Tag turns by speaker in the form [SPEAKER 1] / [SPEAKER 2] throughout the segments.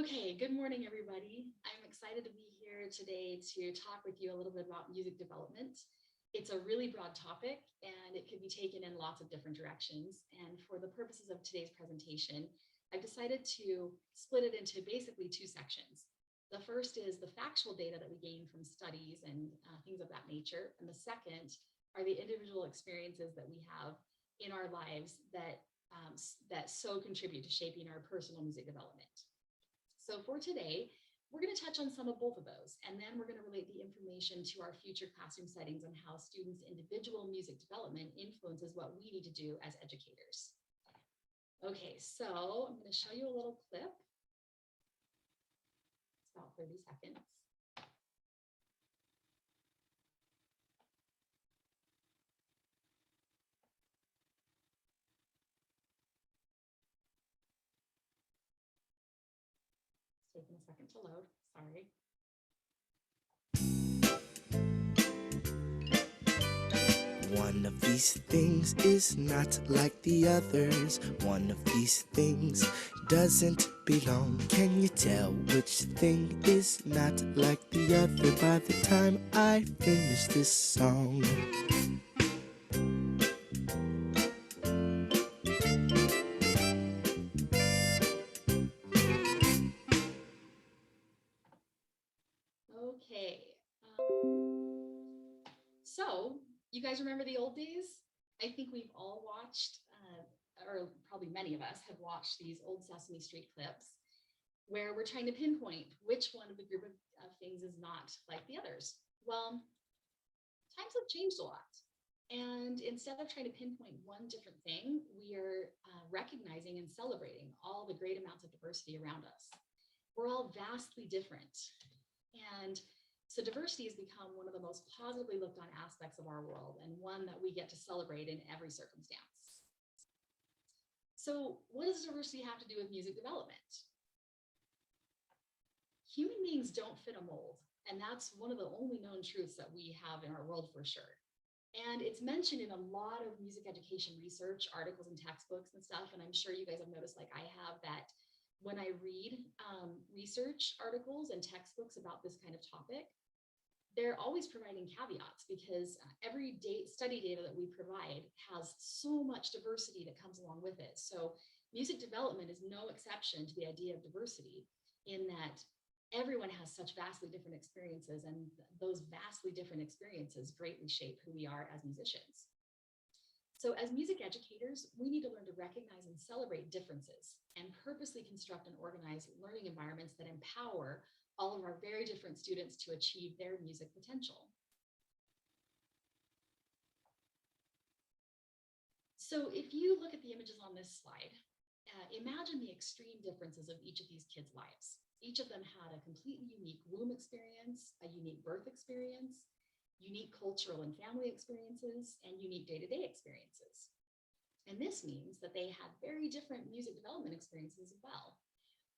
[SPEAKER 1] Okay, good morning, everybody. I'm excited to be here today to talk with you a little bit about music development. It's a really broad topic and it could be taken in lots of different directions. And for the purposes of today's presentation, I've decided to split it into basically two sections. The first is the factual data that we gain from studies and things of that nature. And the second are the individual experiences that we have in our lives that so contribute to shaping our personal music development. So for today, we're going to touch on some of both of those, and then we're going to relate the information to our future classroom settings and how students' individual music development influences what we need to do as educators. Okay, so I'm going to show you a little clip. It's about 30 seconds. Taking a second to load, sorry.
[SPEAKER 2] One of these things is not like the others. One of these things doesn't belong. Can you tell which thing is not like the other by the time I finish this song?
[SPEAKER 1] Okay. So you guys remember the old days? I think we've all watched, or probably many of us have watched these old Sesame Street clips where we're trying to pinpoint which one of the group of things is not like the others. Well, times have changed a lot. And instead of trying to pinpoint one different thing, we are recognizing and celebrating all the great amounts of diversity around us. We're all vastly different. And so diversity has become one of the most positively looked on aspects of our world and one that we get to celebrate in every circumstance. So what does diversity have to do with music development? Human beings don't fit a mold, and that's one of the only known truths that we have in our world for sure. And it's mentioned in a lot of music education research articles and textbooks and stuff, and I'm sure you guys have noticed, like I have, that when I read research articles and textbooks about this kind of topic, they're always providing caveats because every study data that we provide has so much diversity that comes along with it. So music development is no exception to the idea of diversity in that everyone has such vastly different experiences, and those vastly different experiences greatly shape who we are as musicians. So as music educators, we need to learn to recognize and celebrate differences and purposely construct and organize learning environments that empower all of our very different students to achieve their music potential. So if you look at the images on this slide, imagine the extreme differences of each of these kids' lives. Each of them had a completely unique womb experience, a unique birth experience, unique cultural and family experiences, and unique day-to-day experiences. And this means that they had very different music development experiences as well.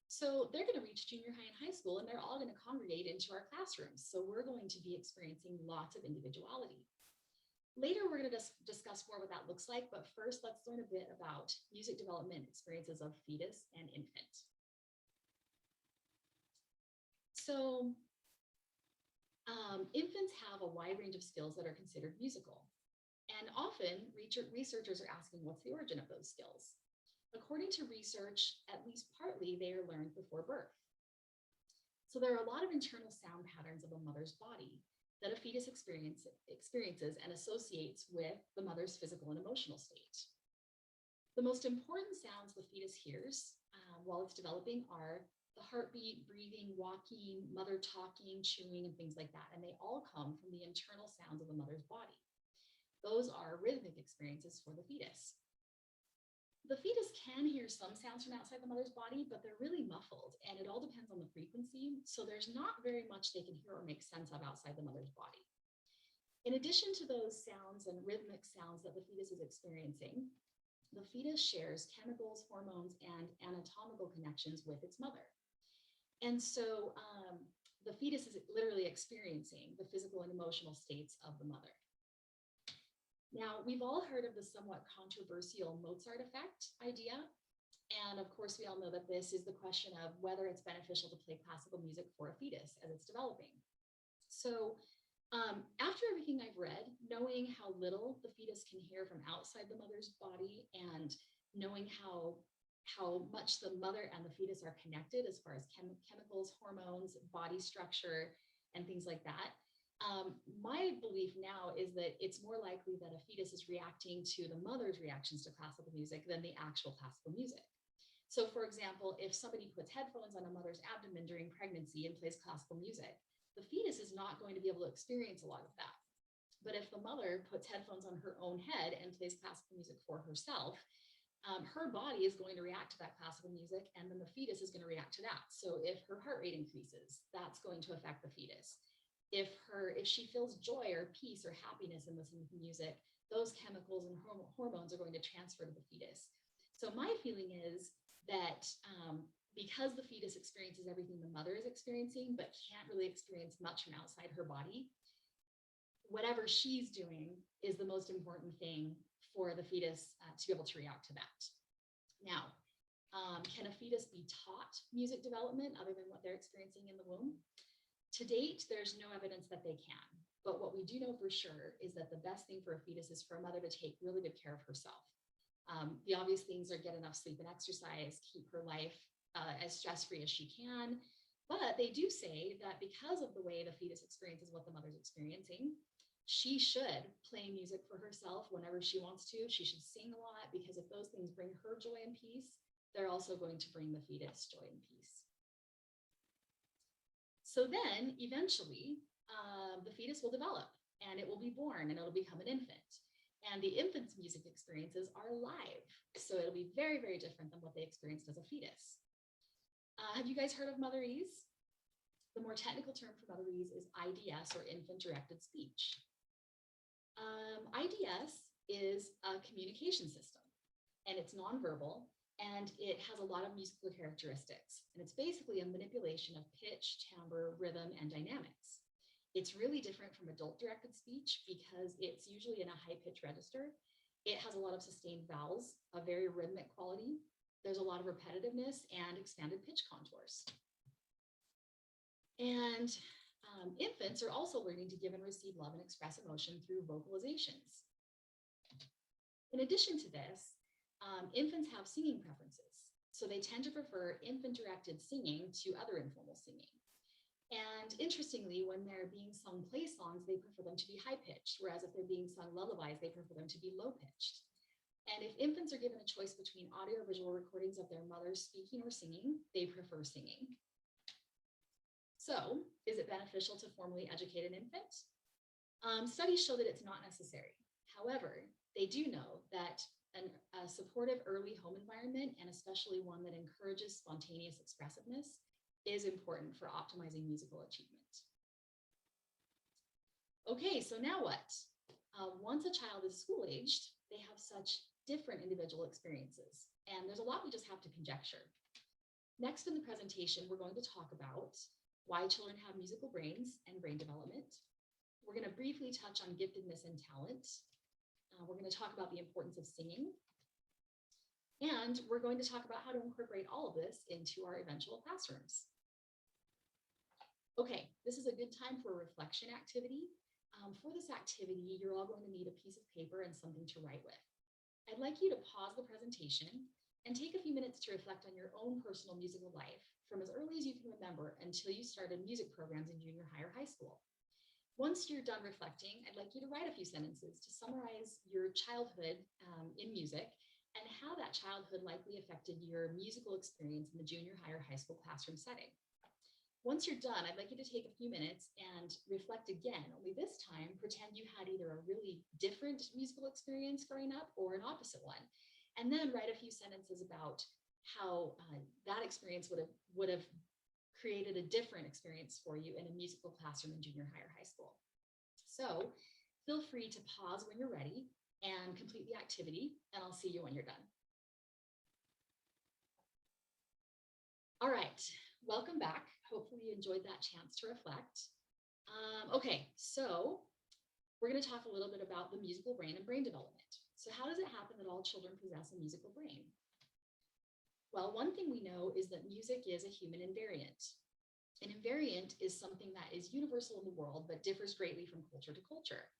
[SPEAKER 1] So they're going to reach junior high and high school, and they're all going to congregate into our classrooms. So we're going to be experiencing lots of individuality. Later, we're going to discuss more what that looks like, but first, let's learn a bit about music development experiences of fetus and infant. So infants have a wide range of skills that are considered musical. And often, researchers are asking, what's the origin of those skills? According to research, at least partly, they are learned before birth. So there are a lot of internal sound patterns of a mother's body that a fetus experiences and associates with the mother's physical and emotional state. The most important sounds the fetus hears while it's developing are the heartbeat, breathing, walking, mother talking, chewing, and things like that. And they all come from the internal sounds of the mother's body. Those are rhythmic experiences for the fetus. The fetus can hear some sounds from outside the mother's body, but they're really muffled, and it all depends on the frequency. So there's not very much they can hear or make sense of outside the mother's body. In addition to those sounds and rhythmic sounds that the fetus is experiencing, the fetus shares chemicals, hormones, and anatomical connections with its mother. And so the fetus is literally experiencing the physical and emotional states of the mother. Now, we've all heard of the somewhat controversial Mozart effect idea, And of course, we all know that this is the question of whether it's beneficial to play classical music for a fetus as it's developing. So after everything I've read, knowing how little the fetus can hear from outside the mother's body and knowing how much the mother and the fetus are connected as far as chemicals, hormones, body structure, and things like that, my belief now is that it's more likely that a fetus is reacting to the mother's reactions to classical music than the actual classical music. So for example, if somebody puts headphones on a mother's abdomen during pregnancy and plays classical music, the fetus is not going to be able to experience a lot of that. But if the mother puts headphones on her own head and plays classical music for herself, her body is going to react to that classical music, and then the fetus is going to react to that. So if her heart rate increases, that's going to affect the fetus. If she feels joy or peace or happiness in listening to music, those chemicals and hormones are going to transfer to the fetus. So my feeling is that because the fetus experiences everything the mother is experiencing, but can't really experience much from outside her body, whatever she's doing is the most important thing for the fetus to be able to react to that. Now, can a fetus be taught music development other than what they're experiencing in the womb? To date, there's no evidence that they can. But what we do know for sure is that the best thing for a fetus is for a mother to take really good care of herself. The obvious things are get enough sleep and exercise, keep her life as stress-free as she can. But they do say that because of the way the fetus experiences what the mother's experiencing, she should play music for herself whenever she wants to. She should sing a lot, because if those things bring her joy and peace, they're also going to bring the fetus joy and peace. So then eventually the fetus will develop and it will be born and it'll become an infant. And the infant's music experiences are live. So it'll be very, very different than what they experienced as a fetus. Have you guys heard of motherese? The more technical term for motherese is IDS, or infant-directed speech. IDS is a communication system, and it's nonverbal, and it has a lot of musical characteristics. And it's basically a manipulation of pitch, timbre, rhythm, and dynamics. It's really different from adult-directed speech because it's usually in a high-pitch register. It has a lot of sustained vowels, a very rhythmic quality. There's a lot of repetitiveness and expanded pitch contours. And infants are also learning to give and receive love and express emotion through vocalizations. In addition to this, infants have singing preferences. So they tend to prefer infant-directed singing to other informal singing. And interestingly, when they're being sung play songs, they prefer them to be high-pitched, whereas if they're being sung lullabies, they prefer them to be low-pitched. And if infants are given a choice between audio or visual recordings of their mothers speaking or singing, they prefer singing. So, is it beneficial to formally educate an infant? Studies show that it's not necessary. However, they do know that a supportive early home environment, and especially one that encourages spontaneous expressiveness, is important for optimizing musical achievement. Okay, so now what? Once a child is school-aged, they have such different individual experiences, and there's a lot we just have to conjecture. Next in the presentation, we're going to talk about why children have musical brains and brain development. We're going to briefly touch on giftedness and talent. We're going to talk about the importance of singing. And we're going to talk about how to incorporate all of this into our eventual classrooms. Okay, this is a good time for a reflection activity. For this activity, you're all going to need a piece of paper and something to write with. I'd like you to pause the presentation and take a few minutes to reflect on your own personal musical life from as early as you can remember until you started music programs in junior high or high school. Once you're done reflecting, I'd like you to write a few sentences to summarize your childhood in music and how that childhood likely affected your musical experience in the junior high or high school classroom setting. Once you're done, I'd like you to take a few minutes and reflect again, only this time pretend you had either a really different musical experience growing up or an opposite one. And then write a few sentences about how that experience would have created a different experience for you in a musical classroom in junior high or high school. So feel free to pause when you're ready and complete the activity, and I'll see you when you're done. All right, welcome back. Hopefully you enjoyed that chance to reflect. Okay, so we're going to talk a little bit about the musical brain and brain development. So how does it happen that all children possess a musical brain? Well, Well, one thing we know is that music is a human invariant. An invariant is something that is universal in the world but differs greatly from culture to culture.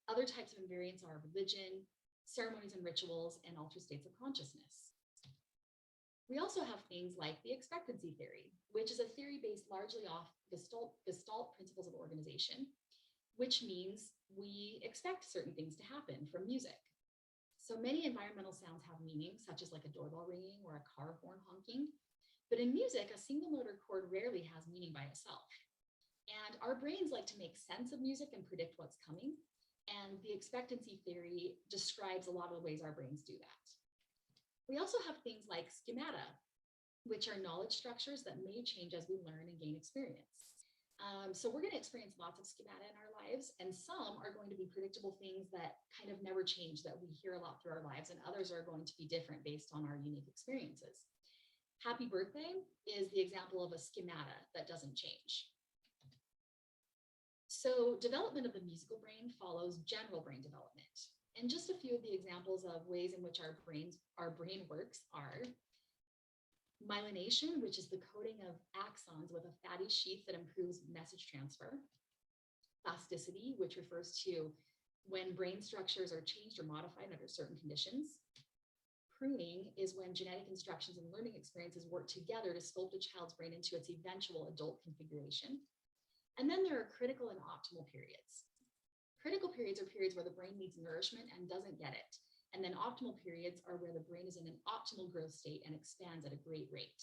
[SPEAKER 1] Other types of invariants are religion, ceremonies and rituals, and altered states of consciousness. We also have things like the expectancy theory, which is a theory based largely off Gestalt principles of organization, which means we expect certain things to happen from music. So many environmental sounds have meaning, such as like a doorbell ringing or a car horn honking. But in music, a single note or chord rarely has meaning by itself. And our brains like to make sense of music and predict what's coming. And the expectancy theory describes a lot of the ways our brains do that. We also have things like schemata, which are knowledge structures that may change as we learn and gain experience. So we're going to experience lots of schemata in our lives, and some are going to be predictable things that kind of never change, that we hear a lot through our lives, and others are going to be different based on our unique experiences. Happy birthday is the example of a schemata that doesn't change. So development of the musical brain follows general brain development. And just a few of the examples of ways in which our brain works are myelination, which is the coating of axons with a fatty sheath that improves message transfer. Plasticity, which refers to when brain structures are changed or modified under certain conditions. Pruning is when genetic instructions and learning experiences work together to sculpt a child's brain into its eventual adult configuration. And then there are critical and optimal periods. Critical periods are periods where the brain needs nourishment and doesn't get it. And then optimal periods are where the brain is in an optimal growth state and expands at a great rate.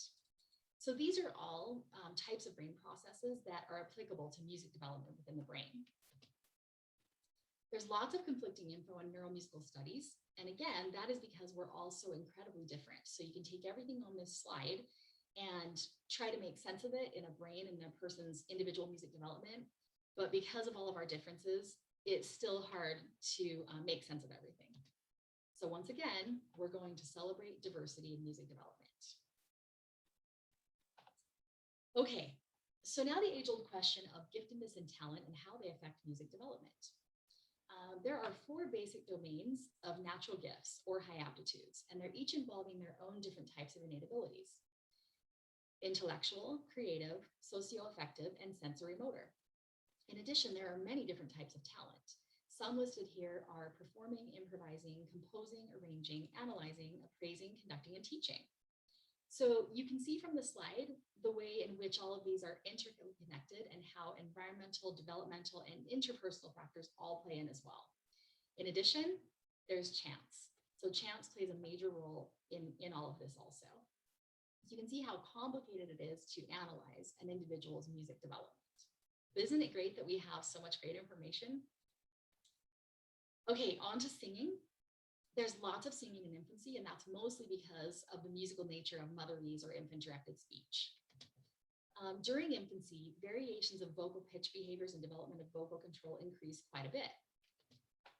[SPEAKER 1] So these are all types of brain processes that are applicable to music development within the brain. There's lots of conflicting info in neuromusical studies. And again, that is because we're all so incredibly different. So you can take everything on this slide and try to make sense of it in a brain and a person's individual music development. But because of all of our differences, it's still hard to make sense of everything. So once again, we're going to celebrate diversity in music development. Okay, so now the age-old question of giftedness and talent and how they affect music development. There are 4 basic domains of natural gifts or high aptitudes, and they're each involving their own different types of innate abilities: intellectual, creative, socio-affective, and sensory motor. In addition, there are many different types of talent. Some listed here are performing, improvising, composing, arranging, analyzing, appraising, conducting, and teaching. So you can see from the slide the way in which all of these are intricately connected and how environmental, developmental, and interpersonal factors all play in as well. In addition, there's chance. So chance plays a major role in all of this also. So you can see how complicated it is to analyze an individual's music development. But isn't it great that we have so much great information? Okay, on to singing. There's lots of singing in infancy, and that's mostly because of the musical nature of motherese or infant-directed speech. During infancy, variations of vocal pitch behaviors and development of vocal control increase quite a bit.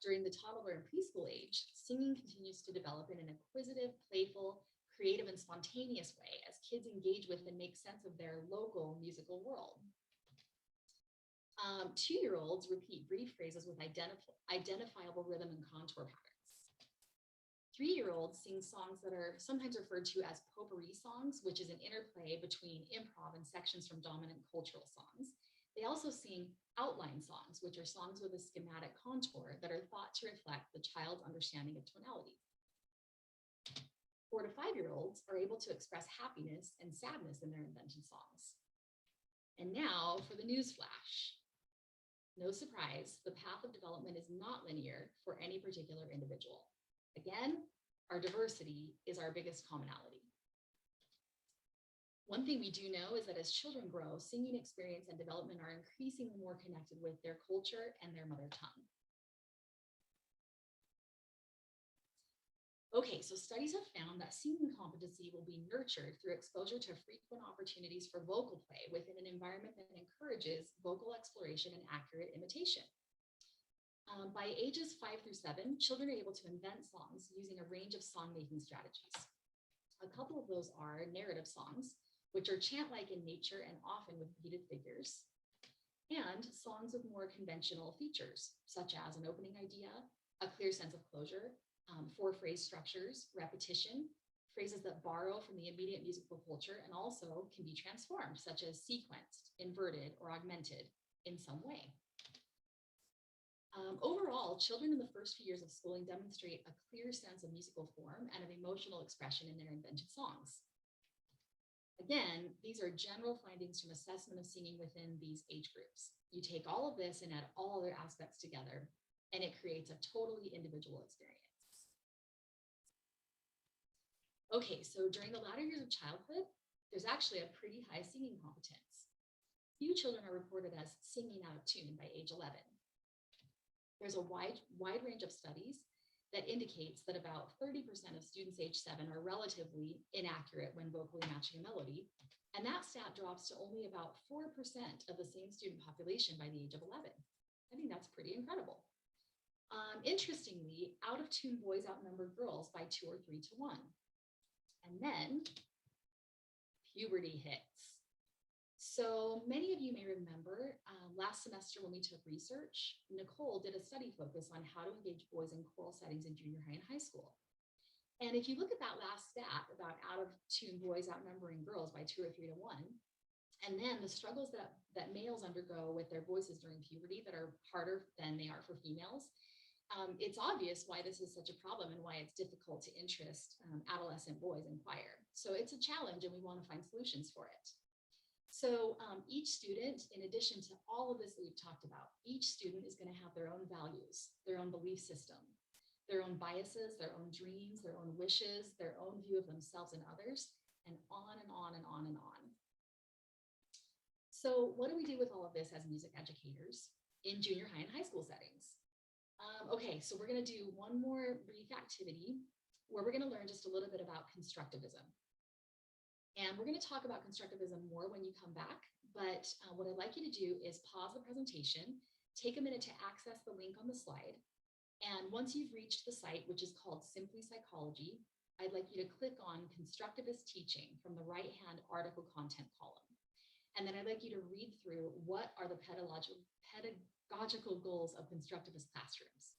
[SPEAKER 1] During the toddler and preschool age, singing continues to develop in an acquisitive, playful, creative, and spontaneous way as kids engage with and make sense of their local musical world. 2-year-olds repeat brief phrases with identifiable rhythm and contour patterns. 3-year-olds sing songs that are sometimes referred to as potpourri songs, which is an interplay between improv and sections from dominant cultural songs. They also sing outline songs, which are songs with a schematic contour that are thought to reflect the child's understanding of tonality. 4 to 5-year-olds are able to express happiness and sadness in their invention songs. And now for the news flash. No surprise, the path of development is not linear for any particular individual. Again, our diversity is our biggest commonality. One thing we do know is that as children grow, singing experience and development are increasingly more connected with their culture and their mother tongue. Okay, so studies have found that singing competency will be nurtured through exposure to frequent opportunities for vocal play within an environment that encourages vocal exploration and accurate imitation. By ages 5 through 7, children are able to invent songs using a range of song-making strategies. A couple of those are narrative songs, which are chant-like in nature and often with beated figures, and songs with more conventional features, such as an opening idea, a clear sense of closure, 4 phrase structures, repetition, phrases that borrow from the immediate musical culture and also can be transformed, such as sequenced, inverted, or augmented in some way. Overall, children in the first few years of schooling demonstrate a clear sense of musical form and of emotional expression in their invented songs. Again, these are general findings from assessment of singing within these age groups. You take all of this and add all other aspects together, and it creates a totally individual experience. Okay, so during the latter years of childhood, there's actually a pretty high singing competence. Few children are reported as singing out of tune by age 11. There's a wide range of studies that indicates that about 30% of students age 7 are relatively inaccurate when vocally matching a melody, and that stat drops to only about 4% of the same student population by the age of 11. I think that's pretty incredible. Interestingly, out-of-tune boys outnumber girls by 2 or 3 to 1. And then puberty hits. So many of you may remember last semester when we took research, Nicole did a study focus on how to engage boys in choral settings in junior high and high school. And if you look at that last stat about out-of-tune boys outnumbering girls by 2 or 3 to 1, and then the struggles that males undergo with their voices during puberty that are harder than they are for females, it's obvious why this is such a problem and why it's difficult to interest adolescent boys in choir. So it's a challenge and we want to find solutions for it. So each student, in addition to all of this that we've talked about, each student is going to have their own values, their own belief system, their own biases, their own dreams, their own wishes, their own view of themselves and others, and on and on and on and on. So what do we do with all of this as music educators in junior high and high school settings? Okay, so we're going to do one more brief activity where we're going to learn just a little bit about constructivism. And we're going to talk about constructivism more when you come back, but what I'd like you to do is pause the presentation, take a minute to access the link on the slide, and once you've reached the site, which is called Simply Psychology, I'd like you to click on Constructivist Teaching from the right-hand article content column. And then I'd like you to read through what are the pedagogical goals of constructivist classrooms.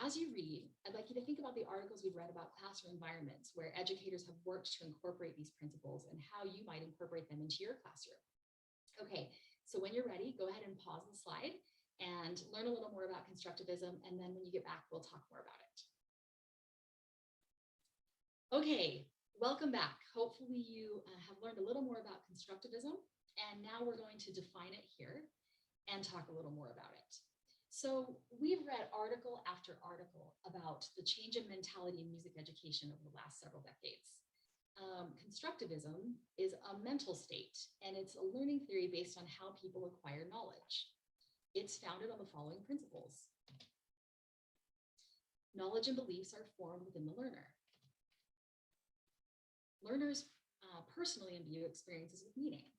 [SPEAKER 1] As you read, I'd like you to think about the articles we've read about classroom environments where educators have worked to incorporate these principles and how you might incorporate them into your classroom. Okay, so when you're ready, go ahead and pause the slide and learn a little more about constructivism. And then when you get back, we'll talk more about it. Okay, welcome back. Hopefully you have learned a little more about constructivism. And now we're going to define it here and talk a little more about it. So we've read article after article about the change in mentality in music education over the last several decades. Constructivism is a mental state, and it's a learning theory based on how people acquire knowledge. It's founded on the following principles. Knowledge and beliefs are formed within the learner. Learners personally imbue experiences with meaning.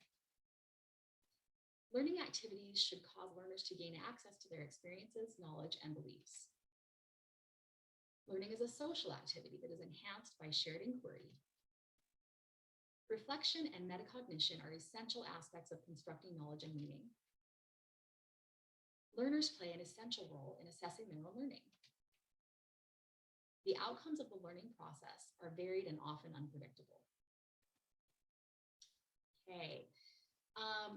[SPEAKER 1] Learning activities should cause learners to gain access to their experiences, knowledge, and beliefs. Learning is a social activity that is enhanced by shared inquiry. Reflection and metacognition are essential aspects of constructing knowledge and meaning. Learners play an essential role in assessing their own learning. The outcomes of the learning process are varied and often unpredictable. Okay.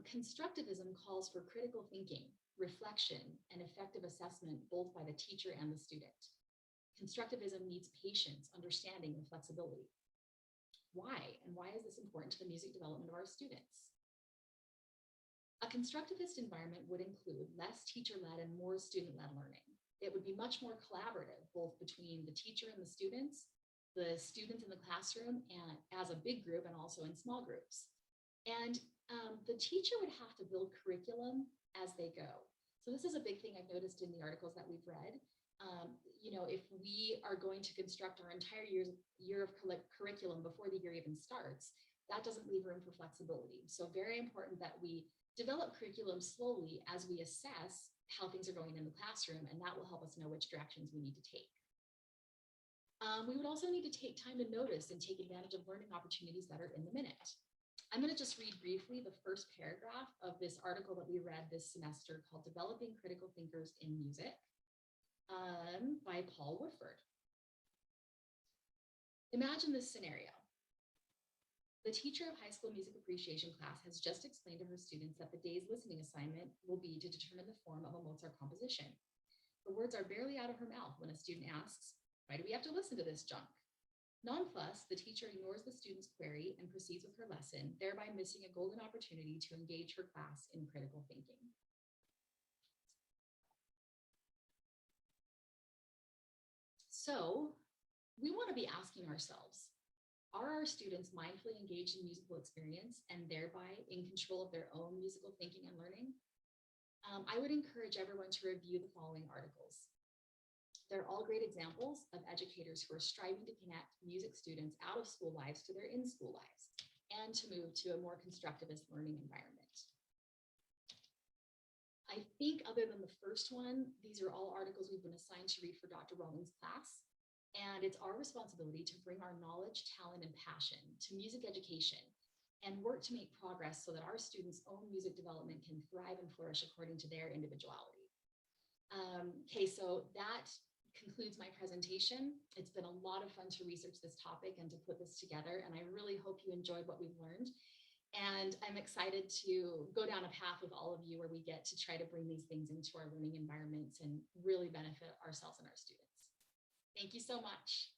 [SPEAKER 1] Constructivism calls for critical thinking, reflection, and effective assessment both by the teacher and the student. Constructivism needs patience, understanding, and flexibility. Why? And why is this important to the music development of our students? A constructivist environment would include less teacher-led and more student-led learning. It would be much more collaborative, both between the teacher and the students in the classroom, and as a big group, and also in small groups. And the teacher would have to build curriculum as they go. So this is a big thing I've noticed in the articles that we've read. If we are going to construct our entire year of curriculum before the year even starts, that doesn't leave room for flexibility. So very important that we develop curriculum slowly as we assess how things are going in the classroom, and that will help us know which directions we need to take. We would also need to take time to notice and take advantage of learning opportunities that are in the minute. I'm going to just read briefly the first paragraph of this article that we read this semester called Developing Critical Thinkers in Music by Paul Woodford. Imagine this scenario. The teacher of high school music appreciation class has just explained to her students that the day's listening assignment will be to determine the form of a Mozart composition. The words are barely out of her mouth when a student asks, "Why do we have to listen to this junk?" Nonplussed, the teacher ignores the student's query and proceeds with her lesson, thereby missing a golden opportunity to engage her class in critical thinking. So, we want to be asking ourselves, are our students mindfully engaged in musical experience and thereby in control of their own musical thinking and learning? I would encourage everyone to review the following articles. They're all great examples of educators who are striving to connect music students out of school lives to their in-school lives and to move to a more constructivist learning environment. I think other than the first one, these are all articles we've been assigned to read for Dr. Rowling's class. And it's our responsibility to bring our knowledge, talent, and passion to music education and work to make progress so that our students' own music development can thrive and flourish according to their individuality. Okay, so that concludes my presentation. It's been a lot of fun to research this topic and to put this together, and I really hope you enjoyed what we've learned. And I'm excited to go down a path with all of you where we get to try to bring these things into our learning environments and really benefit ourselves and our students. Thank you so much.